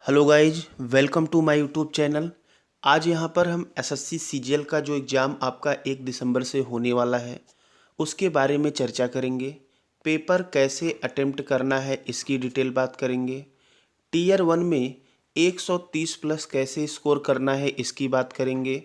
Hello guys, welcome to my YouTube channel. आज यहाँ पर हम एसएससी सीजीएल का जो एग्ज़ाम आपका 1 दिसंबर से होने वाला है उसके बारे में चर्चा करेंगे। पेपर कैसे अटेम्प्ट करना है इसकी डिटेल बात करेंगे। टीयर 1 में 130 प्लस कैसे स्कोर करना है इसकी बात करेंगे।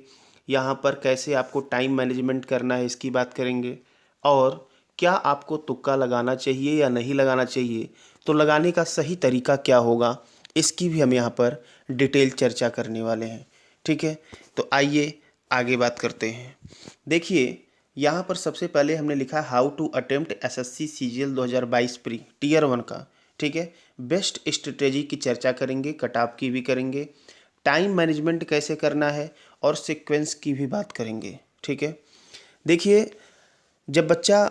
यहाँ पर कैसे आपको टाइम मैनेजमेंट करना है इसकी बात करेंगे। और क्या आपको तुक्का लगाना चाहिए या नहीं लगाना चाहिए, तो लगाने का सही तरीका क्या होगा, इसकी भी हम यहाँ पर डिटेल चर्चा करने वाले हैं। ठीक है, तो आइए आगे बात करते हैं। देखिए, यहाँ पर सबसे पहले हमने लिखा how to attempt SSC CGL 2022 pre tier 1 का। ठीक है, बेस्ट स्ट्रेटेजी की चर्चा करेंगे, कट ऑफ की भी करेंगे, टाइम मैनेजमेंट कैसे करना है और सीक्वेंस की भी बात करेंगे। ठीक है, देखिए, जब बच्चा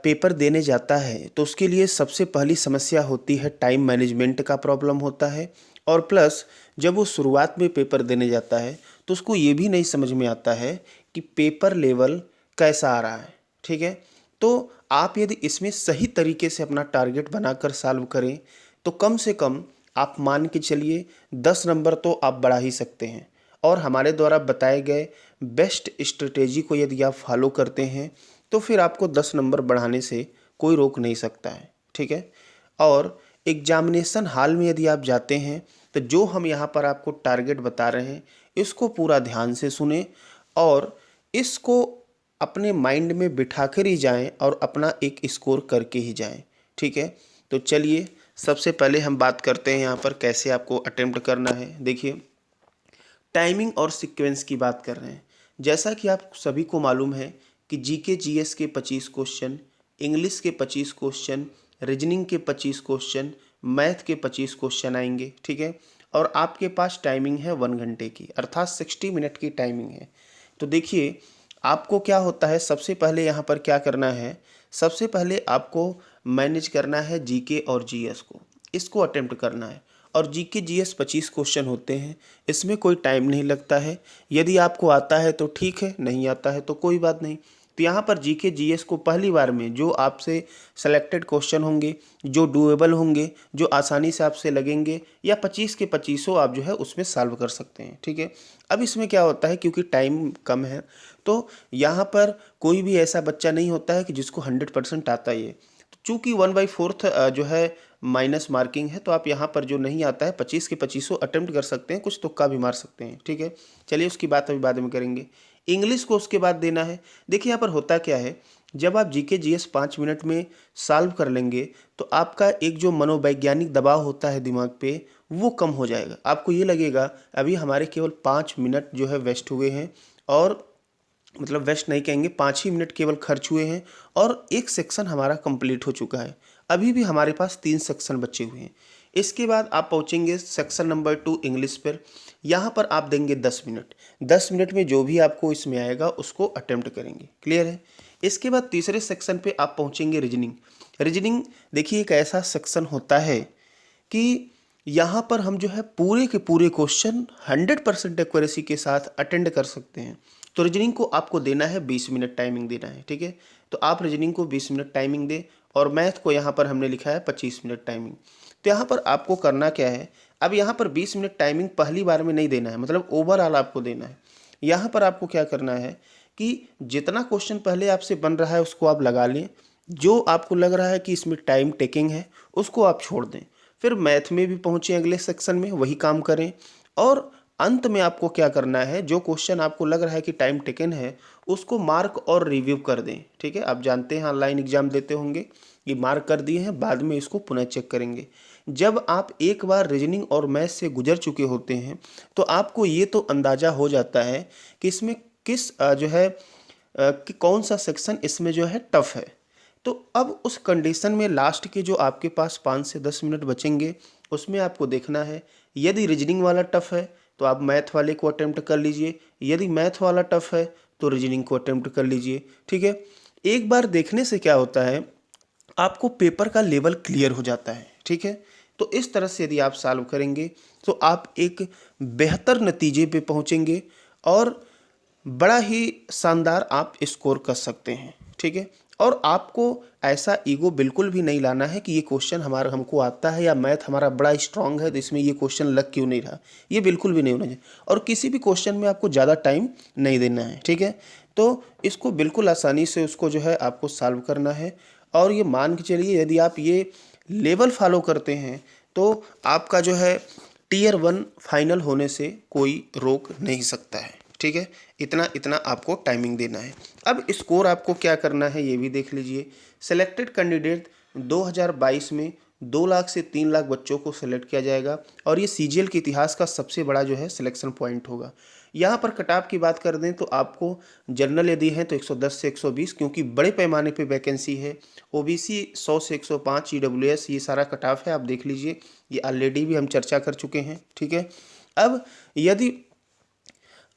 पेपर देने जाता है तो उसके लिए सबसे पहली समस्या होती है टाइम मैनेजमेंट का प्रॉब्लम होता है। और प्लस जब वो शुरुआत में पेपर देने जाता है तो उसको ये भी नहीं समझ में आता है कि पेपर लेवल कैसा आ रहा है। ठीक है, तो आप यदि इसमें सही तरीके से अपना टारगेट बनाकर सॉल्व करें तो कम से कम आप मान के चलिए 10 नंबर तो आप बढ़ा ही सकते हैं। और हमारे द्वारा बताए गए बेस्ट स्ट्रेटेजी को यदि आप फॉलो करते हैं तो फिर आपको 10 नंबर बढ़ाने से कोई रोक नहीं सकता है। ठीक है, और एग्जामिनेशन हॉल में यदि आप जाते हैं तो जो हम यहाँ पर आपको टारगेट बता रहे हैं इसको पूरा ध्यान से सुने और इसको अपने माइंड में बिठा कर ही जाएं और अपना एक स्कोर करके ही जाएं। ठीक है, तो चलिए सबसे पहले हम बात करते हैं यहाँ पर कैसे आपको अटेम्प्ट करना है। देखिए, टाइमिंग और सीक्वेंस की बात कर रहे हैं। जैसा कि आप सभी को मालूम है कि जीके जीएस के 25 क्वेश्चन, इंग्लिश के 25 क्वेश्चन, रीजनिंग के 25 क्वेश्चन, मैथ के 25 क्वेश्चन आएंगे। ठीक है, और आपके पास टाइमिंग है 1 घंटे की, अर्थात 60 मिनट की टाइमिंग है। तो देखिए, आपको क्या होता है, सबसे पहले यहाँ पर क्या करना है, सबसे पहले आपको मैनेज करना है जीके और जीएस को, इसको अटेम्प्ट करना है। और जीके जीएस 25 क्वेश्चन होते हैं, इसमें कोई टाइम नहीं लगता है। यदि आपको आता है तो ठीक है, नहीं आता है तो कोई बात नहीं। तो यहाँ पर जीके जीएस को पहली बार में जो आपसे सेलेक्टेड क्वेश्चन होंगे, जो डूएबल होंगे, जो आसानी से आपसे लगेंगे, या 25 के 25 आप जो है उसमें सॉल्व कर सकते हैं। ठीक है, अब इसमें क्या होता है, क्योंकि टाइम कम है तो यहाँ पर कोई भी ऐसा बच्चा नहीं होता है कि जिसको 100% आता ही है। तो चूँकि 1/4 जो है माइनस मार्किंग है, तो आप यहाँ पर जो नहीं आता है 25 के 25 अटेम्प्ट कर सकते हैं, कुछ तुक्का भी मार सकते हैं। ठीक है, चलिए उसकी बात अभी बाद में करेंगे। इंग्लिश को उसके बाद देना है। देखिए, यहाँ पर होता क्या है, जब आप जीके जीएस 5 मिनट में सॉल्व कर लेंगे तो आपका एक जो मनोवैज्ञानिक दबाव होता है दिमाग पे वो कम हो जाएगा। आपको ये लगेगा अभी हमारे केवल 5 मिनट जो है वेस्ट हुए हैं, और मतलब वेस्ट नहीं कहेंगे, 5 ही मिनट केवल खर्च हुए हैं और एक सेक्शन हमारा कंप्लीट हो चुका है। अभी भी हमारे पास 3 सेक्शन बचे हुए हैं। इसके बाद आप पहुंचेंगे सेक्शन नंबर 2 इंग्लिश पर। यहाँ पर आप देंगे 10 मिनट। 10 मिनट में जो भी आपको इसमें आएगा उसको अटेम्प्ट करेंगे। क्लियर है। इसके बाद तीसरे सेक्शन पे आप पहुंचेंगे रीजनिंग। रीजनिंग देखिए, एक ऐसा सेक्शन होता है कि यहाँ पर हम जो है पूरे के पूरे क्वेश्चन 100% एक्यूरेसी के साथ अटेंड कर सकते हैं। तो रीजनिंग को आपको देना है 20 मिनट टाइमिंग देना है। ठीक है, तो आप रीजनिंग को 20 मिनट टाइमिंग दें, और मैथ को यहाँ पर हमने लिखा है 25 मिनट टाइमिंग। तो यहाँ पर आपको करना क्या है, अब यहाँ पर 20 मिनट टाइमिंग पहली बार में नहीं देना है, मतलब ओवरऑल आपको देना है। यहाँ पर आपको क्या करना है कि जितना क्वेश्चन पहले आपसे बन रहा है उसको आप लगा लें, जो आपको लग रहा है कि इसमें टाइम टेकिंग है उसको आप छोड़ दें। फिर मैथ में भी पहुँचे अगले सेक्शन में, वही काम करें। और अंत में आपको क्या करना है, जो क्वेश्चन आपको लग रहा है कि टाइम टेकन है उसको मार्क और रिव्यू कर दें। ठीक है, आप जानते हैं ऑनलाइन एग्जाम देते होंगे, ये मार्क कर दिए हैं, बाद में इसको पुनः चेक करेंगे। जब आप एक बार रीजनिंग और मैथ से गुजर चुके होते हैं तो आपको ये तो अंदाज़ा हो जाता है कि इसमें किस जो है कि कौन सा सेक्शन इसमें जो है टफ है। तो अब उस कंडीशन में लास्ट के जो आपके पास 5 से 10 मिनट बचेंगे उसमें आपको देखना है, यदि रीजनिंग वाला टफ है तो आप मैथ वाले को अटेम्प्ट कर लीजिए, यदि मैथ वाला टफ है तो रीजनिंग को अटेम्प्ट कर लीजिए। ठीक है, एक बार देखने से क्या होता है, आपको पेपर का लेवल क्लियर हो जाता है। ठीक है, तो इस तरह से यदि आप सॉल्व करेंगे तो आप एक बेहतर नतीजे पे पहुंचेंगे और बड़ा ही शानदार आप स्कोर कर सकते हैं। ठीक है, और आपको ऐसा ईगो बिल्कुल भी नहीं लाना है कि ये क्वेश्चन हमको आता है या मैथ हमारा बड़ा स्ट्रांग है तो इसमें ये क्वेश्चन लग क्यों नहीं रहा, ये बिल्कुल भी नहीं होना चाहिए। और किसी भी क्वेश्चन में आपको ज़्यादा टाइम नहीं देना है, ठीक है। तो इसको बिल्कुल आसानी से उसको जो है आपको सॉल्व करना है। और ये मान के चलिए यदि आप ये लेवल फॉलो करते हैं तो आपका जो है टियर 1 फाइनल होने से कोई रोक नहीं सकता है, ठीक है। इतना इतना आपको टाइमिंग देना है। अब स्कोर आपको क्या करना है ये भी देख लीजिए। सेलेक्टेड कैंडिडेट 2022 में 2 लाख से 3 लाख बच्चों को सेलेक्ट किया जाएगा और ये सीजीएल के इतिहास का सबसे बड़ा जो है सिलेक्शन पॉइंट होगा। यहाँ पर कट ऑफ की बात कर दें तो आपको जनरल यदि है तो 110 से 120, क्योंकि बड़े पैमाने पे वैकेंसी है। ओबीसी 100 से 105, ईडब्ल्यूएस ये सारा कट ऑफ है, आप देख लीजिए, ये ऑलरेडी भी हम चर्चा कर चुके हैं, ठीक है। अब यदि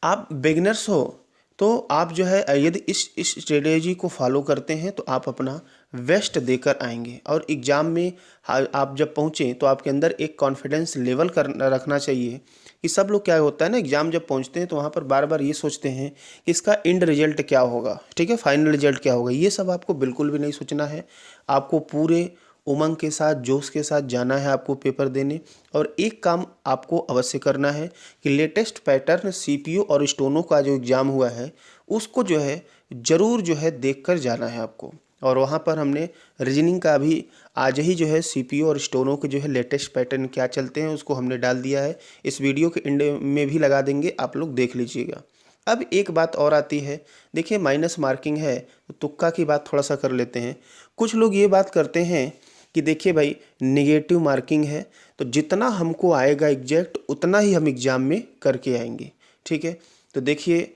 आप बिगनर्स हो तो आप जो है यदि इस स्ट्रेटेजी को फॉलो करते हैं तो आप अपना बेस्ट देकर आएंगे और एग्ज़ाम में आप जब पहुँचें तो आपके अंदर एक कॉन्फिडेंस लेवल रखना चाहिए कि सब लोग क्या होता है ना, एग्ज़ाम जब पहुँचते हैं तो वहाँ पर बार बार ये सोचते हैं कि इसका एंड रिजल्ट क्या होगा, ठीक है, फाइनल रिजल्ट क्या होगा। ये सब आपको बिल्कुल भी नहीं सोचना है। आपको पूरे उमंग के साथ, जोश के साथ जाना है आपको पेपर देने। और एक काम आपको अवश्य करना है कि लेटेस्ट पैटर्न सीपीयू और स्टोनो का जो एग्ज़ाम हुआ है उसको जो है ज़रूर जो है देख कर जाना है आपको। और वहाँ पर हमने रीजनिंग का भी आज ही जो है सीपीयू और स्टोनो के जो है लेटेस्ट पैटर्न क्या चलते हैं उसको हमने डाल दिया है। इस वीडियो के एंड में भी लगा देंगे, आप लोग देख लीजिएगा। अब एक बात और आती है, देखिए माइनस मार्किंग है तो तुक्का की बात थोड़ा सा कर लेते हैं। कुछ लोग ये बात करते हैं कि देखिए भाई निगेटिव मार्किंग है तो जितना हमको आएगा एग्जैक्ट उतना ही हम एग्ज़ाम में करके आएंगे, ठीक है। तो देखिए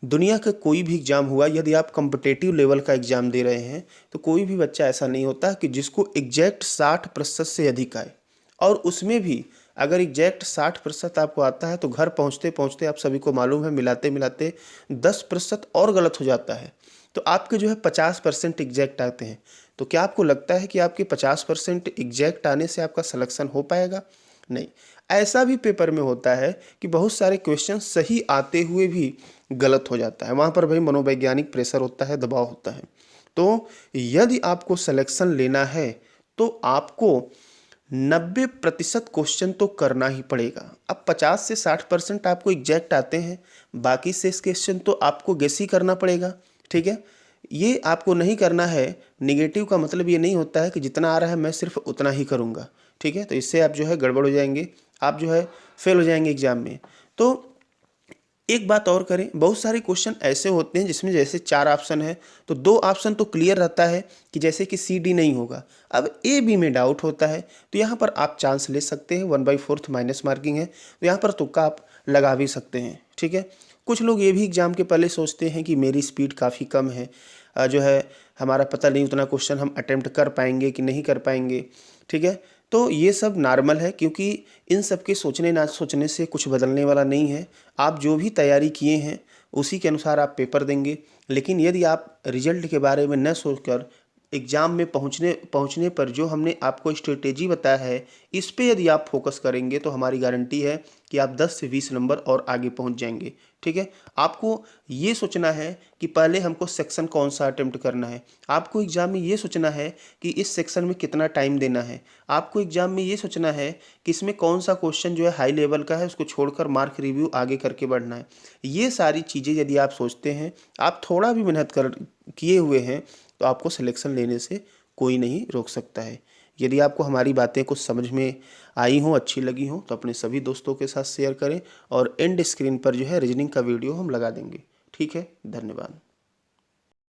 दुनिया का कोई भी एग्ज़ाम हुआ, यदि आप कॉम्पिटिटिव लेवल का एग्ज़ाम दे रहे हैं तो कोई भी बच्चा ऐसा नहीं होता कि जिसको एग्जैक्ट 60% से अधिक आए। और उसमें भी अगर एग्जैक्ट 60% आपको आता है तो घर पहुंचते पहुंचते आप सभी को मालूम है मिलाते मिलाते 10% और गलत हो जाता है। तो आपके जो है 50% एग्जैक्ट आते हैं। तो क्या आपको लगता है कि आपके 50% एग्जैक्ट आने से आपका सिलेक्शन हो पाएगा? नहीं। ऐसा भी पेपर में होता है कि बहुत सारे क्वेश्चन सही आते हुए भी गलत हो जाता है। वहाँ पर भाई मनोवैज्ञानिक प्रेशर होता है, दबाव होता है। तो यदि आपको सिलेक्शन लेना है तो आपको 90% क्वेश्चन तो करना ही पड़ेगा। अब 50 से 60% आपको एग्जैक्ट आते हैं, बाकी से क्वेश्चन तो आपको गेस ही करना पड़ेगा, ठीक है। ये आपको नहीं करना है। निगेटिव का मतलब ये नहीं होता है कि जितना आ रहा है मैं सिर्फ उतना ही करूँगा, ठीक है। तो इससे आप जो है गड़बड़ हो जाएंगे, आप जो है फेल हो जाएंगे एग्जाम में। तो एक बात और करें, बहुत सारे क्वेश्चन ऐसे होते हैं जिसमें जैसे 4 ऑप्शन है तो 2 ऑप्शन तो क्लियर रहता है कि जैसे कि सी डी नहीं होगा। अब ए बी में डाउट होता है तो यहाँ पर आप चांस ले सकते हैं। 1/4 माइनस मार्किंग है तो यहाँ पर तुक्का आप लगा भी सकते हैं, ठीक है। कुछ लोग ये भी एग्जाम के पहले सोचते हैं कि मेरी स्पीड काफ़ी कम है, जो है हमारा पता नहीं उतना क्वेश्चन हम अटेम्प्ट कर पाएंगे कि नहीं कर पाएंगे, ठीक है। तो ये सब नॉर्मल है, क्योंकि इन सब के सोचने ना सोचने से कुछ बदलने वाला नहीं है। आप जो भी तैयारी किए हैं उसी के अनुसार आप पेपर देंगे। लेकिन यदि आप रिजल्ट के बारे में न सोचकर एग्ज़ाम में पहुंचने पर जो हमने आपको स्ट्रेटेजी बताया है इस पे यदि आप फोकस करेंगे तो हमारी गारंटी है कि आप 10 से 20 नंबर और आगे पहुंच जाएंगे, ठीक है। आपको ये सोचना है कि पहले हमको सेक्शन कौन सा अटेम्प्ट करना है। आपको एग्ज़ाम में ये सोचना है कि इस सेक्शन में कितना टाइम देना है। आपको एग्ज़ाम में ये सोचना है कि इसमें कौन सा क्वेश्चन जो है हाई लेवल का है उसको छोड़कर मार्क रिव्यू आगे करके बढ़ना है। ये सारी चीज़ें यदि आप सोचते हैं, आप थोड़ा भी मेहनत किए हुए हैं तो आपको सिलेक्शन लेने से कोई नहीं रोक सकता है। यदि आपको हमारी बातें कुछ समझ में आई हों, अच्छी लगी हों, तो अपने सभी दोस्तों के साथ शेयर करें और एंड स्क्रीन पर जो है रीजनिंग का वीडियो हम लगा देंगे, ठीक है। धन्यवाद।